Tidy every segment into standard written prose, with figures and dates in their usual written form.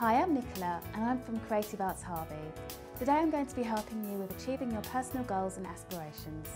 Hi, I'm Nicola and I'm from Creative Arts Harvey. Today I'm going to be helping you with achieving your personal goals and aspirations.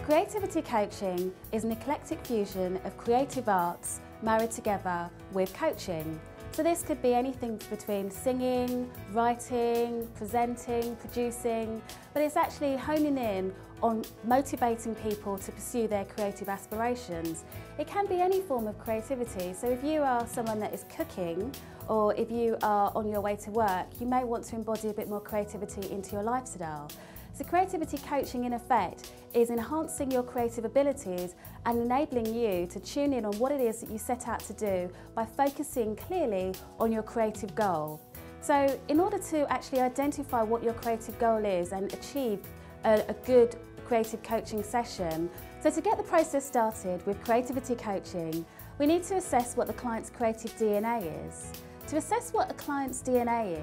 Creativity coaching is an eclectic fusion of creative arts married together with coaching. So this could be anything between singing, writing, presenting, producing, but it's actually honing in on motivating people to pursue their creative aspirations. It can be any form of creativity, so if you are someone that is cooking or if you are on your way to work, you may want to embody a bit more creativity into your lifestyle. So creativity coaching in effect is enhancing your creative abilities and enabling you to tune in on what it is that you set out to do by focusing clearly on your creative goal. So in order to actually identify what your creative goal is and achieve a good creative coaching session, so to get the process started with creativity coaching, we need to assess what the client's creative DNA is. To assess what a client's DNA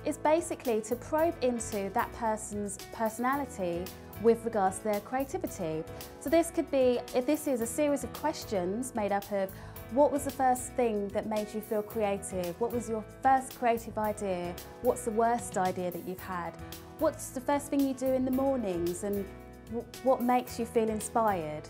is basically to probe into that person's personality with regards to their creativity. So this could be, if this is a series of questions made up of what was the first thing that made you feel creative? What was your first creative idea? What's the worst idea that you've had? What's the first thing you do in the mornings and what makes you feel inspired?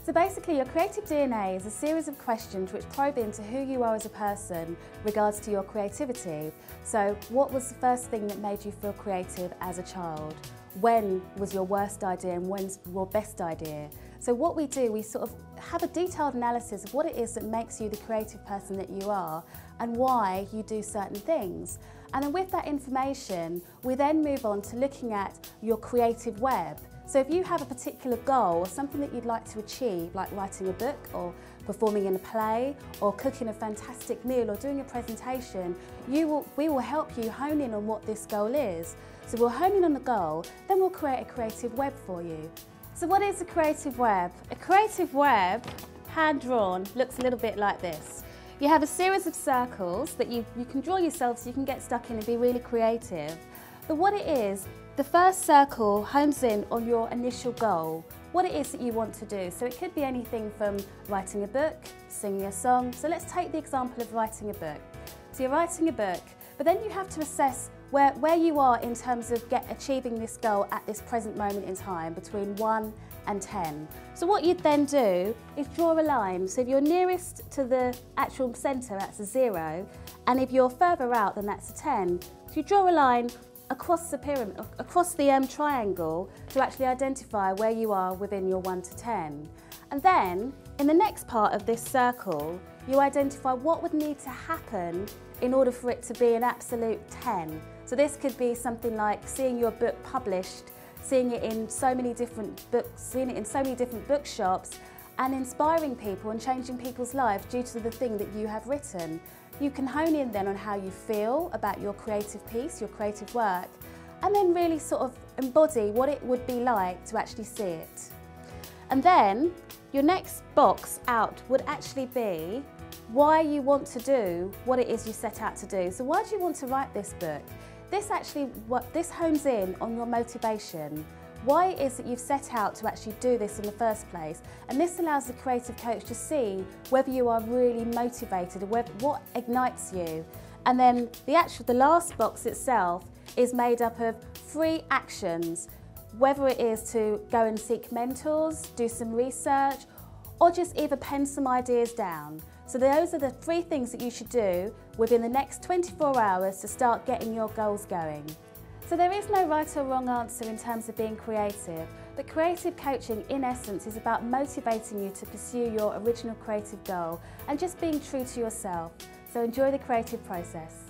So basically your creative DNA is a series of questions which probe into who you are as a person regards to your creativity. So what was the first thing that made you feel creative as a child? When was your worst idea and when's your best idea? So what we do, we sort of have a detailed analysis of what it is that makes you the creative person that you are and why you do certain things. And then with that information, we then move on to looking at your creative web. So if you have a particular goal or something that you'd like to achieve, like writing a book or performing in a play or cooking a fantastic meal or doing a presentation, we will help you hone in on what this goal is. So we'll hone in on the goal, then we'll create a creative web for you. So what is a creative web? A creative web, hand-drawn, looks a little bit like this. You have a series of circles that you can draw yourself so you can get stuck in and be really creative. But what it is, the first circle hones in on your initial goal, what it is that you want to do. So it could be anything from writing a book, singing a song. So let's take the example of writing a book. So you're writing a book, but then you have to assess where you are in terms of achieving this goal at this present moment in time, between 1 and 10. So what you'd then do is draw a line. So if you're nearest to the actual centre, that's a 0, and if you're further out, then that's a 10. So you draw a line across the pyramid, across the triangle to actually identify where you are within your 1 to 10. And then, in the next part of this circle, you identify what would need to happen in order for it to be an absolute 10. So this could be something like seeing your book published, seeing it in so many different books, seeing it in so many different bookshops, and inspiring people and changing people's lives due to the thing that you have written. You can hone in then on how you feel about your creative piece, your creative work, and then really sort of embody what it would be like to actually see it. And then your next box out would actually be why you want to do what it is you set out to do. So why do you want to write this book? This hones in on your motivation. Why it is that you've set out to actually do this in the first place, and this allows the creative coach to see whether you are really motivated or what ignites you. And then the last box itself is made up of 3 actions, whether it is to go and seek mentors, do some research, or just either pen some ideas down. So those are the 3 things that you should do within the next 24 hours to start getting your goals going. So there is no right or wrong answer in terms of being creative, but creative coaching in essence is about motivating you to pursue your original creative goal and just being true to yourself. So enjoy the creative process.